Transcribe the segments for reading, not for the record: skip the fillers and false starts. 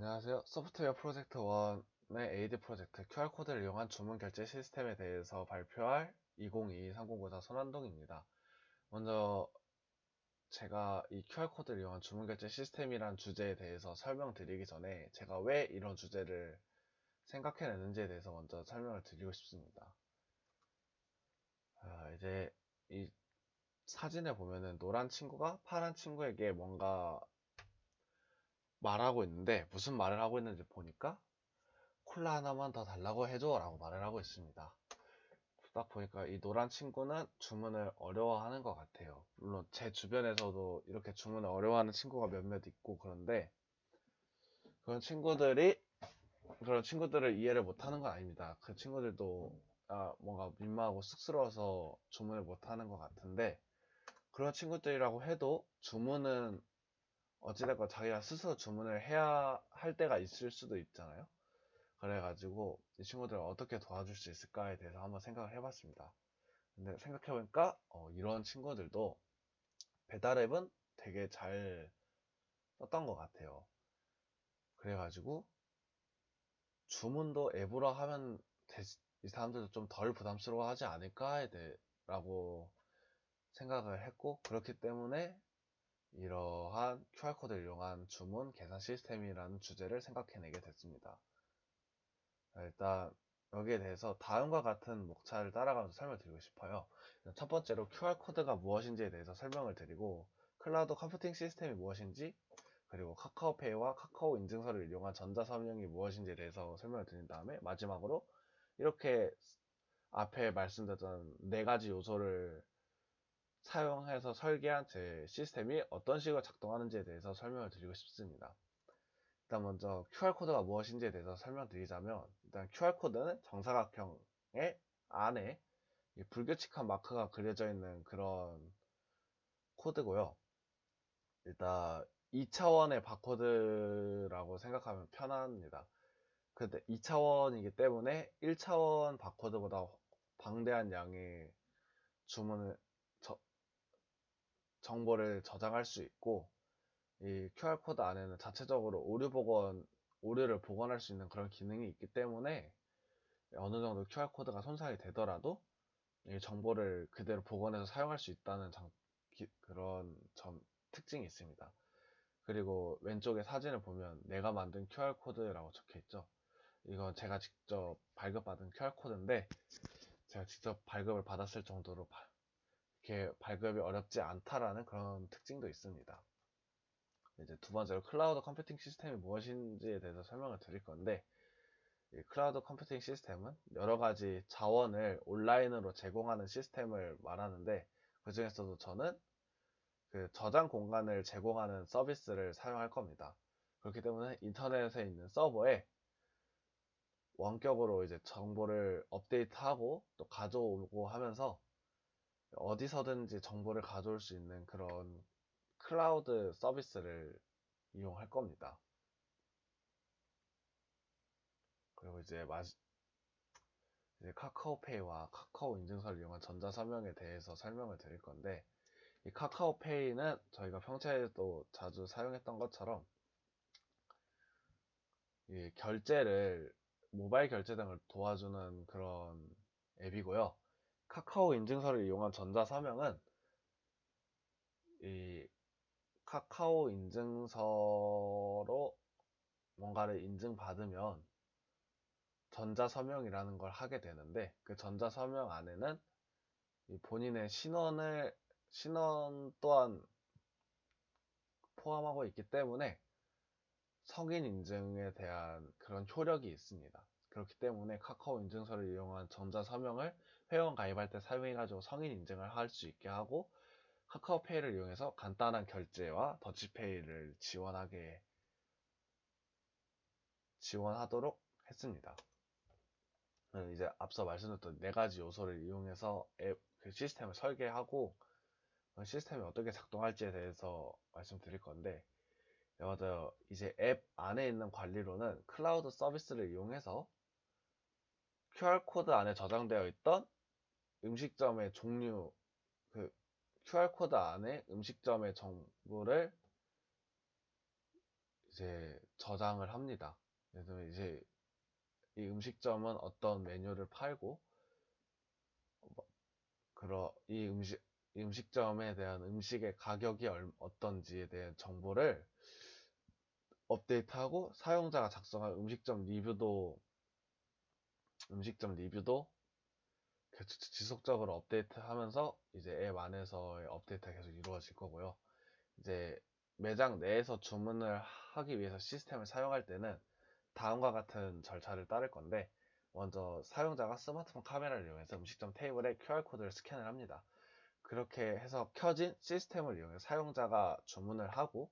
안녕하세요. 소프트웨어 프로젝트 1의 에이드 프로젝트 QR코드를 이용한 주문 결제 시스템에 대해서 발표할 2022-3094 손한동입니다. 먼저 제가 이 QR코드를 이용한 주문 결제 시스템이란 주제에 대해서 설명드리기 전에 제가 왜 이런 주제를 생각해냈는지에 대해서 먼저 설명을 드리고 싶습니다. 이제 이 사진에 보면은 노란 친구가 파란 친구에게 뭔가 말하고 있는데 무슨 말을 하고 있는지 보니까 콜라 하나만 더 달라고 해줘 라고 말을 하고 있습니다. 딱 보니까 이 노란 친구는 주문을 어려워하는 것 같아요. 물론 제 주변에서도 이렇게 주문을 어려워하는 친구가 몇몇 있고 그런데 그런 친구들이 그런 친구들을 이해를 못하는 건 아닙니다. 그 친구들도 뭔가 민망하고 쑥스러워서 주문을 못하는 것 같은데 그런 친구들이라고 해도 주문은 어찌됐건 자기가 스스로 주문을 해야 할 때가 있을 수도 있잖아요. 그래가지고 이 친구들을 어떻게 도와줄 수 있을까에 대해서 한번 생각을 해봤습니다. 근데 생각해보니까 이런 친구들도 배달앱은 되게 잘 썼던 것 같아요. 그래가지고 주문도 앱으로 하면 이 사람들도 좀 덜 부담스러워하지 않을까에 대라고 생각을 했고 그렇기 때문에 이러한 QR코드를 이용한 주문 계산 시스템이라는 주제를 생각해내게 됐습니다. 일단 여기에 대해서 다음과 같은 목차를 따라가면서 설명드리고 싶어요. 첫 번째로 QR코드가 무엇인지에 대해서 설명을 드리고 클라우드 컴퓨팅 시스템이 무엇인지 그리고 카카오페이와 카카오 인증서를 이용한 전자서명이 무엇인지에 대해서 설명을 드린 다음에 마지막으로 이렇게 앞에 말씀드렸던 네 가지 요소를 사용해서 설계한 제 시스템이 어떤 식으로 작동하는지에 대해서 설명을 드리고 싶습니다. 일단 먼저 QR코드가 무엇인지에 대해서 설명드리자면 일단 QR코드는 정사각형의 안에 불규칙한 마크가 그려져 있는 그런 코드고요. 일단 2차원의 바코드라고 생각하면 편합니다. 근데 2차원이기 때문에 1차원 바코드보다 방대한 양의 주문을 정보를 저장할 수 있고 이 QR코드 안에는 자체적으로 오류를 복원할 수 있는 그런 기능이 있기 때문에 어느 정도 QR코드가 손상이 되더라도 이 정보를 그대로 복원해서 사용할 수 있다는 그런 특징이 있습니다. 그리고 왼쪽에 사진을 보면 내가 만든 QR코드라고 적혀 있죠. 이건 제가 직접 발급받은 QR코드인데 제가 직접 발급을 받았을 정도로 이렇게 발급이 어렵지 않다라는 그런 특징도 있습니다. 이제 두 번째로 클라우드 컴퓨팅 시스템이 무엇인지에 대해서 설명을 드릴 건데 이 클라우드 컴퓨팅 시스템은 여러 가지 자원을 온라인으로 제공하는 시스템을 말하는데 그 중에서도 저는 그 저장 공간을 제공하는 서비스를 사용할 겁니다. 그렇기 때문에 인터넷에 있는 서버에 원격으로 이제 정보를 업데이트하고 또 가져오고 하면서 어디서든지 정보를 가져올 수 있는 그런 클라우드 서비스를 이용할 겁니다. 그리고 이제 카카오페이와 카카오 인증서를 이용한 전자서명에 대해서 설명을 드릴 건데 이 카카오페이는 저희가 평소에도 자주 사용했던 것처럼 이 모바일 결제 등을 도와주는 그런 앱이고요. 카카오 인증서를 이용한 전자서명은 이 카카오 인증서로 뭔가를 인증받으면 전자서명이라는 걸 하게 되는데 그 전자서명 안에는 본인의 신원 또한 포함하고 있기 때문에 성인 인증에 대한 그런 효력이 있습니다. 그렇기 때문에 카카오 인증서를 이용한 전자서명을 회원 가입할 때 사용해가지고 성인 인증을 할 수 있게 하고 카카오페이를 이용해서 간단한 결제와 더치페이를 지원하도록 했습니다. 이제 앞서 말씀드렸던 네 가지 요소를 이용해서 그 시스템을 설계하고 그 시스템이 어떻게 작동할지에 대해서 말씀드릴 건데 먼저 이제 앱 안에 있는 관리로는 클라우드 서비스를 이용해서 QR코드 안에 저장되어 있던 음식점의 종류, 그 QR코드 안에 음식점의 정보를 이제 저장을 합니다. 그래서 이제 이 음식점은 어떤 메뉴를 팔고, 이 음식점에 대한 음식의 가격이 어떤지에 대한 정보를 업데이트하고, 사용자가 작성한 음식점 리뷰도 지속적으로 업데이트하면서 이제 앱 안에서의 업데이트가 계속 이루어질 거고요. 이제 매장 내에서 주문을 하기 위해서 시스템을 사용할 때는 다음과 같은 절차를 따를 건데, 먼저 사용자가 스마트폰 카메라를 이용해서 음식점 테이블에 QR코드를 스캔을 합니다. 그렇게 해서 켜진 시스템을 이용해 사용자가 주문을 하고,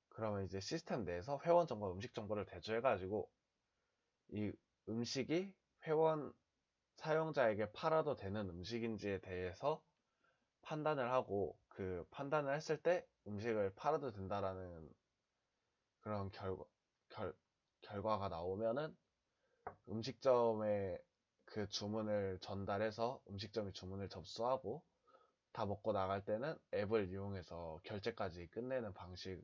그러면 이제 시스템 내에서 회원 정보와 음식 정보를 대조해가지고 이 음식이 회원 사용자에게 팔아도 되는 음식인지에 대해서 판단을 하고, 그 판단을 했을 때 음식을 팔아도 된다라는 그런 결과가 나오면은 음식점에 그 주문을 전달해서 음식점이 주문을 접수하고, 다 먹고 나갈 때는 앱을 이용해서 결제까지 끝내는 방식,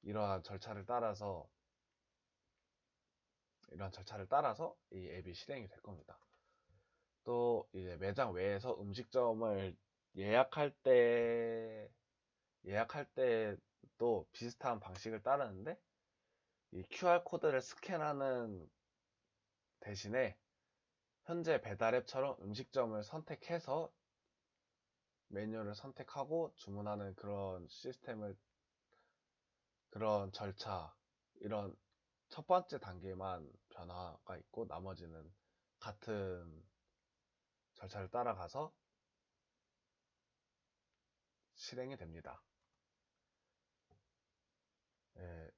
이러한 절차를 따라서 이 앱이 실행이 될 겁니다. 또 이제 매장 외에서 음식점을 예약할 때도 비슷한 방식을 따르는데, 이 QR코드를 스캔하는 대신에 현재 배달앱처럼 음식점을 선택해서 메뉴를 선택하고 주문하는 그런 절차, 이런 첫 번째 단계만 변화가 있고, 나머지는 같은 절차를 따라가서 실행이 됩니다. 예,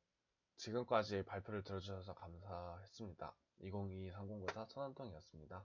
지금까지 발표를 들어주셔서 감사했습니다. 2022 상공고사 천안동이었습니다.